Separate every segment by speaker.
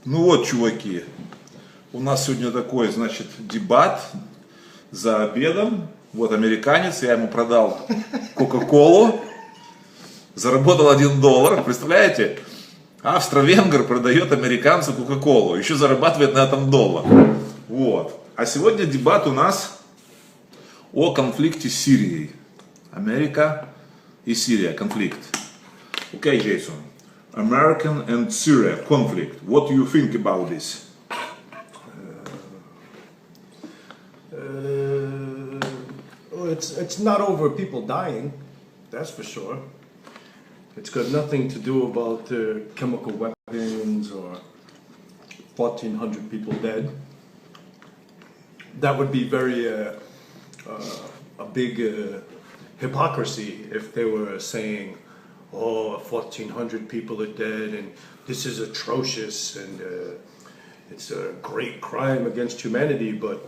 Speaker 1: Ну вот, чуваки, у нас сегодня такой, значит, дебат за обедом. Вот американец, я ему продал Кока-Колу, заработал $1. Представляете? Австро-венгр продает американцу Кока-Колу, еще зарабатывает на этом $1. Вот. А сегодня дебат у нас о конфликте с Сирией. Америка и Сирия, конфликт. Okay, Jason. American and Syria conflict. What do you think about this?
Speaker 2: Well, it's not over people dying, that's for sure. It's got nothing to do about chemical weapons or 1,400 people dead. That would be very a big hypocrisy if they were saying, oh, 1,400 people are dead and this is atrocious and it's a great crime against humanity, but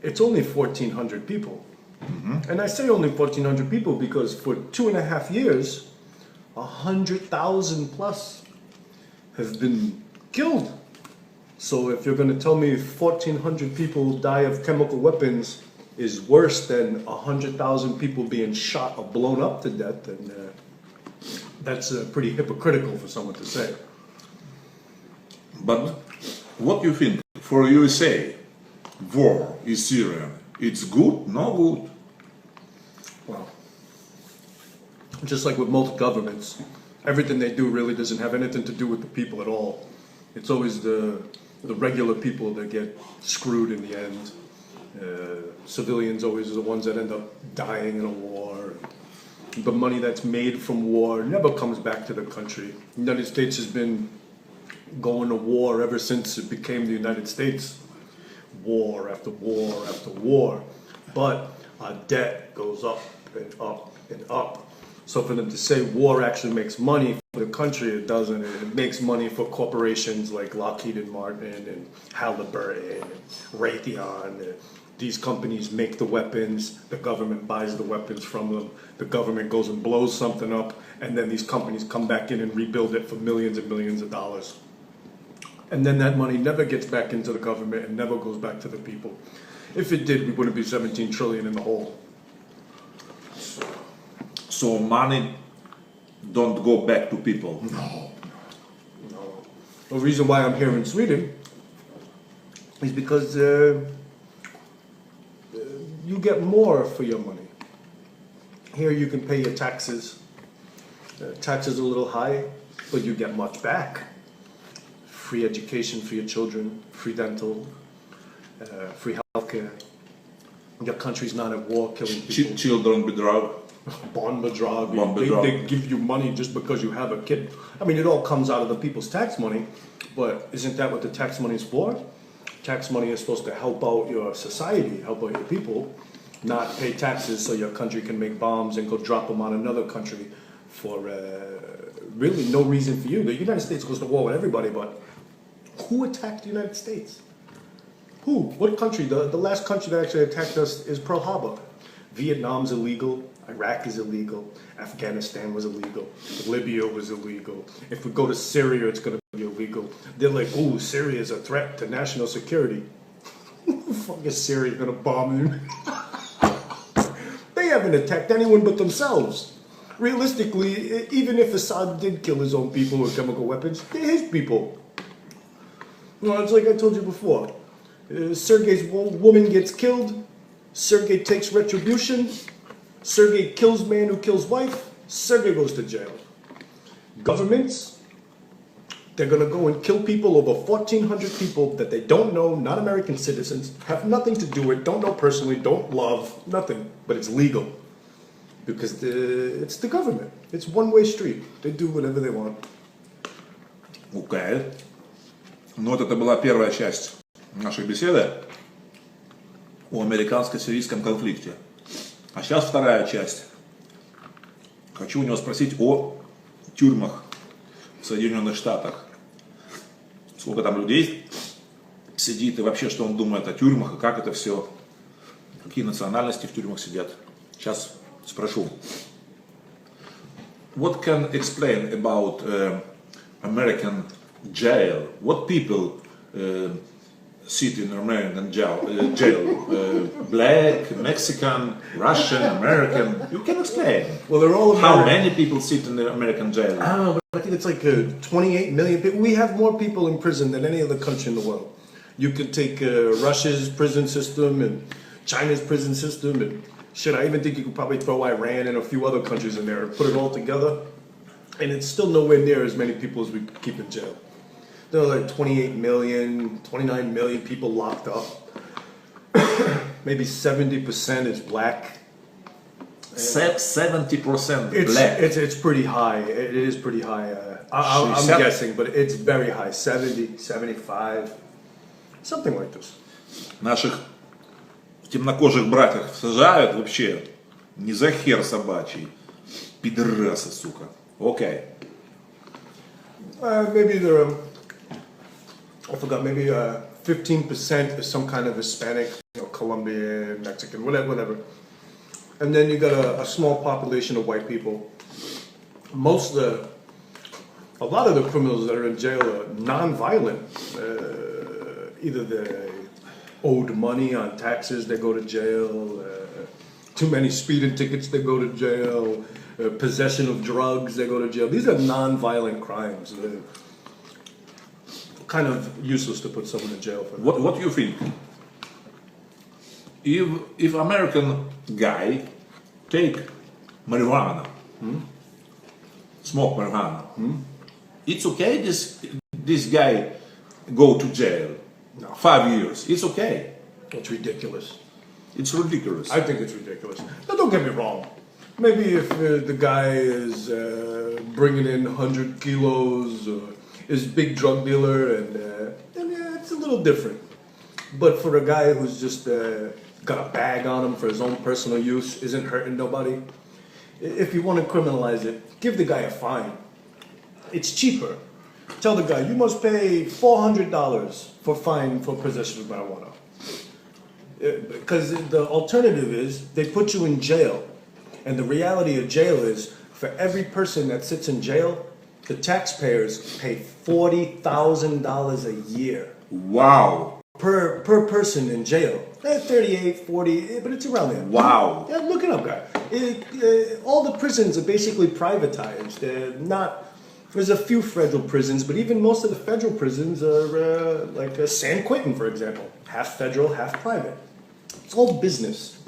Speaker 2: it's only 1,400 people. Mm-hmm. And I say only 1,400 people because for 2.5 years, 100,000 plus have been killed. So if you're going to tell me 1,400 people die of chemical weapons is worse than 100,000 people being shot or blown up to death, then that's pretty hypocritical for someone to say.
Speaker 1: But what do you think? For USA, war in Syria, it's good, no good?
Speaker 2: Well, just like with most governments, everything they do really doesn't have anything to do with the people at all. It's always the regular people that get screwed in the end. Civilians always are the ones that end up dying in a war. The money that's made from war never comes back to the country. The United States has been going to war ever since it became the United States. War after war after war. But our debt goes up and up and up. So for them to say war actually makes money for the country, it doesn't. It makes money for corporations like Lockheed and Martin and Halliburton and Raytheon. These companies make the weapons, the government buys the weapons from them, the government goes and blows something up, and then these companies come back in and rebuild it for millions and millions of dollars. And then that money never gets back into the government and never goes back to the people. If it did, we wouldn't be 17 trillion in the hole.
Speaker 1: So money don't go back to people?
Speaker 2: No. The reason why I'm here in Sweden is because you get more for your money. Here you can pay your taxes. Taxes are a little high, but you get much back. Free education for your children, free dental, free healthcare. Your country's not at war killing people.
Speaker 1: Children bedrag.
Speaker 2: Bond bedrag. They give you money just because you have a kid. I mean, it all comes out of the people's tax money, but isn't that what the tax money is for? Tax money is supposed to help out your society, help out your people, not pay taxes so your country can make bombs and go drop them on another country for really no reason for you. The United States goes to war with everybody, but who attacked the United States? Who? What country? The last country that actually attacked us is Pearl Harbor. Vietnam's illegal. Iraq is illegal. Afghanistan was illegal. Libya was illegal. If we go to Syria, it's going to be illegal. They're like, ooh, Syria is a threat to national security. Who the fuck is Syria going to bomb them? They haven't attacked anyone but themselves. Realistically, even if Assad did kill his own people with chemical weapons, they're his people. Well, it's like I told you before. Sergei's woman gets killed. Sergei takes retribution. Sergei kills man who kills wife. Sergei goes to jail. Governments, they're going to go and kill people, over 1,400 people that they don't know, not American citizens, have nothing to do with, don't know personally, don't love, nothing. But it's legal. Because it's the government. It's one-way street. They do whatever they want.
Speaker 1: Okay. Ну вот это была первая часть нашей беседы о американско-сирийском конфликте. А сейчас вторая часть. Хочу у него спросить о тюрьмах в Соединенных Штатах. Сколько там людей сидит и вообще, что он думает о тюрьмах и как это все. Какие национальности в тюрьмах сидят. Сейчас спрошу. What can explain about American jail. What people sit in American jail? Black, Mexican, Russian, American. You can explain.
Speaker 2: Well, they're all
Speaker 1: How
Speaker 2: American.
Speaker 1: many people sit in the American jail?
Speaker 2: I don't know, but I think it's like 28 million people. We have more people in prison than any other country in the world. You could take Russia's prison system and China's prison system and shit. I even think you could probably throw Iran and a few other countries in there and put it all together. And it's still nowhere near as many people as we keep in jail. There are like 28 million, 29 million people locked up. Maybe 70% is black.
Speaker 1: 70%
Speaker 2: It's,
Speaker 1: black.
Speaker 2: it's pretty high. It is pretty high. I'm guessing, but it's very high. 70, 75, something like this.
Speaker 1: Наших темнокожих братьев сажают вообще не за хер собачий. Пидорасы, сука. Окей.
Speaker 2: Maybe there are, I forgot, maybe 15% is some kind of Hispanic, Colombian, Mexican, whatever. And then you got a small population of white people. A lot of the criminals that are in jail are non-violent. Either they owed money on taxes, they go to jail. Too many speeding tickets, they go to jail. Possession of drugs, they go to jail. These are non-violent crimes. They're kind of useless to put someone in jail for that.
Speaker 1: What do you think? If American guy take marijuana, smoke marijuana, it's okay. This guy go to jail.
Speaker 2: No.
Speaker 1: 5 years. It's okay.
Speaker 2: It's ridiculous.
Speaker 1: It's ridiculous.
Speaker 2: I think it's ridiculous. Now, don't get me wrong. Maybe if the guy is bringing in 100 kilos, is a big drug dealer, and then yeah, it's a little different. But for a guy who's just got a bag on him for his own personal use, isn't hurting nobody, if you want to criminalize it, give the guy a fine. It's cheaper. Tell the guy, you must pay $400 for fine for possession of marijuana. Because the alternative is they put you in jail. And the reality of jail is, for every person that sits in jail, the taxpayers pay $40,000 a year.
Speaker 1: Wow.
Speaker 2: Per person in jail. 38, 40, but it's around there.
Speaker 1: Wow.
Speaker 2: Yeah, look it up, guy. All the prisons are basically privatized. They're not. There's a few federal prisons, but even most of the federal prisons are like San Quentin, for example. Half federal, half private. It's all business,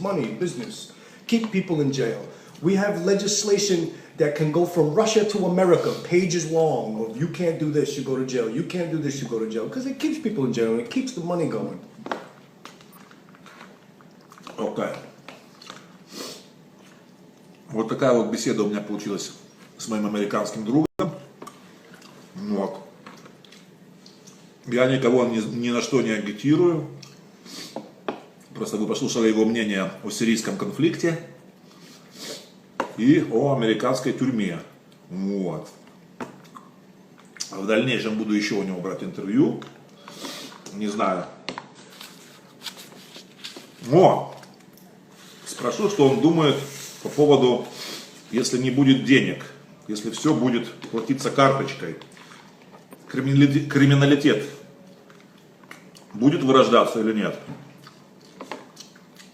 Speaker 2: money, business. Keep people in jail. We have legislation that can go from Russia to America, pages long, of you can't do this, you go to jail. You can't do this, you go to jail. Because it keeps people in jail and it keeps the money going.
Speaker 1: Okay. Вот такая вот беседа у меня получилась с моим американским другом. Вот. Я никого ни на что не агитирую. Просто вы послушали его мнение о сирийском конфликте и о американской тюрьме. Вот. В дальнейшем буду еще у него брать интервью. Не знаю. Но спрошу, что он думает по поводу, если не будет денег, если все будет платиться карточкой, криминалитет будет вырождаться или нет?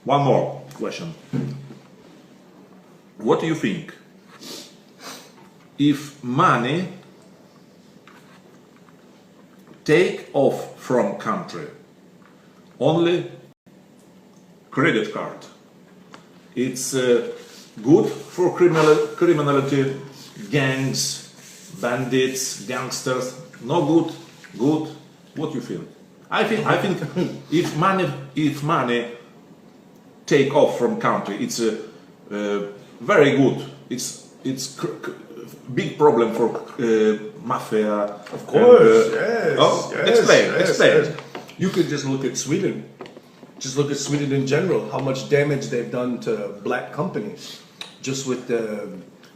Speaker 1: One more question. What do you think? If money take off from country, only credit card, it's good for criminality, gangs, bandits, gangsters, no good, good. What do you feel? I think if money take off from country, it's very good. It's big problem for mafia.
Speaker 2: Of course,
Speaker 1: and,
Speaker 2: yes.
Speaker 1: Oh,
Speaker 2: yes,
Speaker 1: explain.
Speaker 2: Yes. You could just look at Sweden. Just look at Sweden in general, how much damage they've done to black companies just with the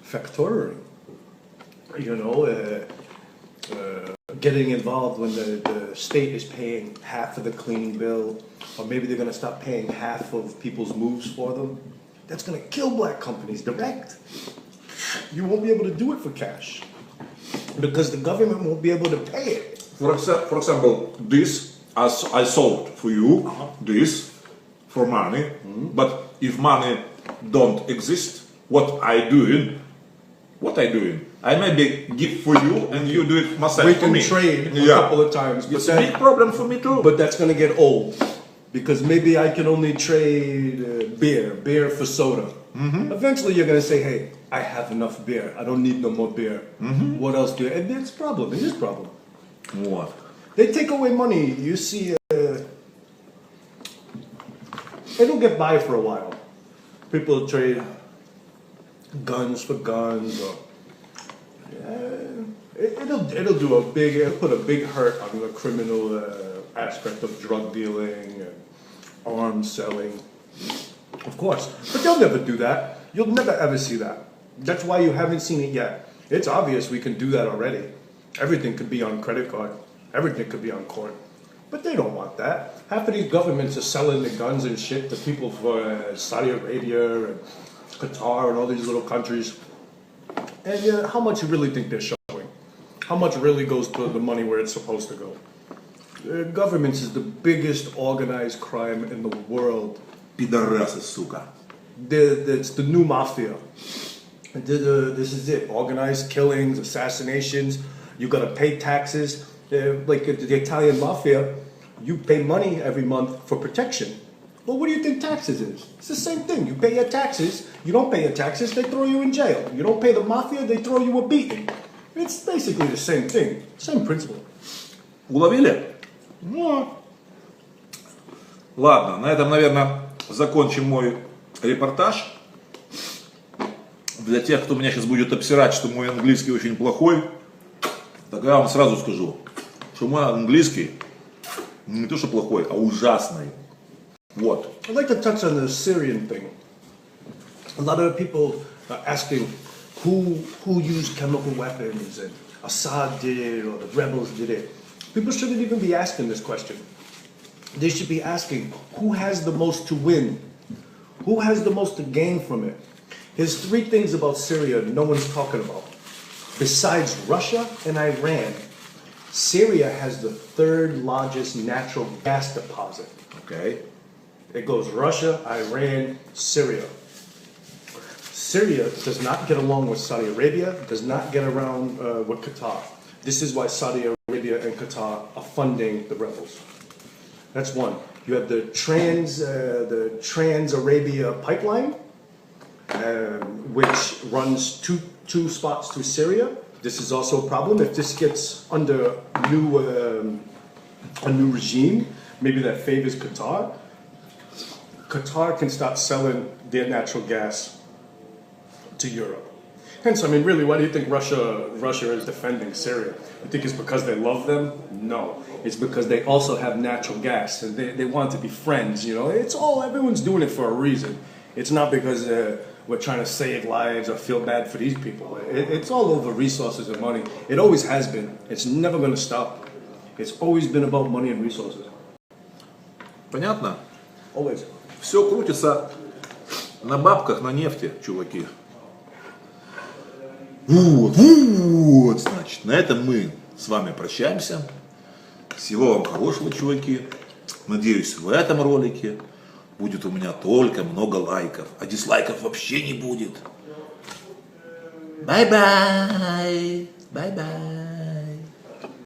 Speaker 2: factoring. You know, getting involved when the state is paying half of the cleaning bill, or maybe they're going to stop paying half of people's moves for them. That's going to kill black companies direct. You won't be able to do it for cash. because the government won't be able to pay it.
Speaker 1: For example, this I sold for you this for money, but if money don't exist, what I doing? What I doing? I maybe give for you and you do it myself
Speaker 2: We
Speaker 1: for
Speaker 2: can
Speaker 1: me.
Speaker 2: trade a couple of times, but
Speaker 1: It's a big problem for me too.
Speaker 2: but that's going to get old because maybe I can only trade beer for soda. Eventually, you're going to say, "Hey, I have enough beer. I don't need no more beer. What else do you?" And it's a problem. It is a problem.
Speaker 1: What?
Speaker 2: They take away money. You see, it'll get by for a while. People trade guns for guns, or it'll do it'll put a big hurt on the criminal aspect of drug dealing and arms selling. Of course, but they'll never do that. You'll never ever see that. That's why you haven't seen it yet. It's obvious we can do that already. Everything could be on credit card. Everything could be on court. But they don't want that. Half of these governments are selling the guns and shit to people for Saudi Arabia and Qatar and all these little countries. And how much you really think they're showing? How much really goes to the money where it's supposed to go? Governments is the biggest organized crime in the world.
Speaker 1: Пидорасы, сука.
Speaker 2: It's the new mafia. This is it. Organized killings, assassinations. You gotta pay taxes. Like the Italian mafia, you pay money every month for protection. Well, what do you think taxes is? It's the same thing. You pay your taxes. You don't pay your taxes, they throw you in jail. You don't pay the mafia, they throw you a beating. It's basically the same thing. Same principle.
Speaker 1: Уловили? Ну. Ладно, на этом, наверное, закончим мой репортаж. Для тех, кто меня сейчас будет обсирать, что мой английский очень плохой, так я вам сразу скажу, что мой английский не то что плохой, а ужасный. Вот.
Speaker 2: I'd like to touch on the Syrian thing. A lot of people are asking who used chemical weapons and Assad did it or the rebels did it. People shouldn't even be asking this question. They should be asking who has the most to win? Who has the most to gain from it? There's three things about Syria no one's talking about. Besides Russia and Iran, Syria has the third largest natural gas deposit.
Speaker 1: Okay.
Speaker 2: It goes Russia, Iran, Syria. Syria does not get along with Saudi Arabia, does not get around with Qatar. This is why Saudi Arabia and Qatar are funding the rebels. That's one. You have the Trans-Arabia pipeline, which runs two spots through Syria. This is also a problem. If this gets under a new regime, maybe that favors Qatar, Qatar can start selling their natural gas to Europe. Hence, I mean, really, why do you think Russia is defending Syria? You think it's because they love them? No. It's because they also have natural gas, and they want to be friends, you know? Everyone's doing it for a reason. It's not because we're trying to save lives or feel bad for these people. It's all over resources and money. It always has been. It's never going to stop. It's always been about money and resources.
Speaker 1: Понятно?
Speaker 2: Always.
Speaker 1: Все крутится на бабках, на нефти, чуваки. Вот, значит, на этом мы с вами прощаемся. Всего вам хорошего, чуваки. Надеюсь, в этом ролике будет у меня только много лайков, а дизлайков вообще не будет. Бай-бай. Бай-бай.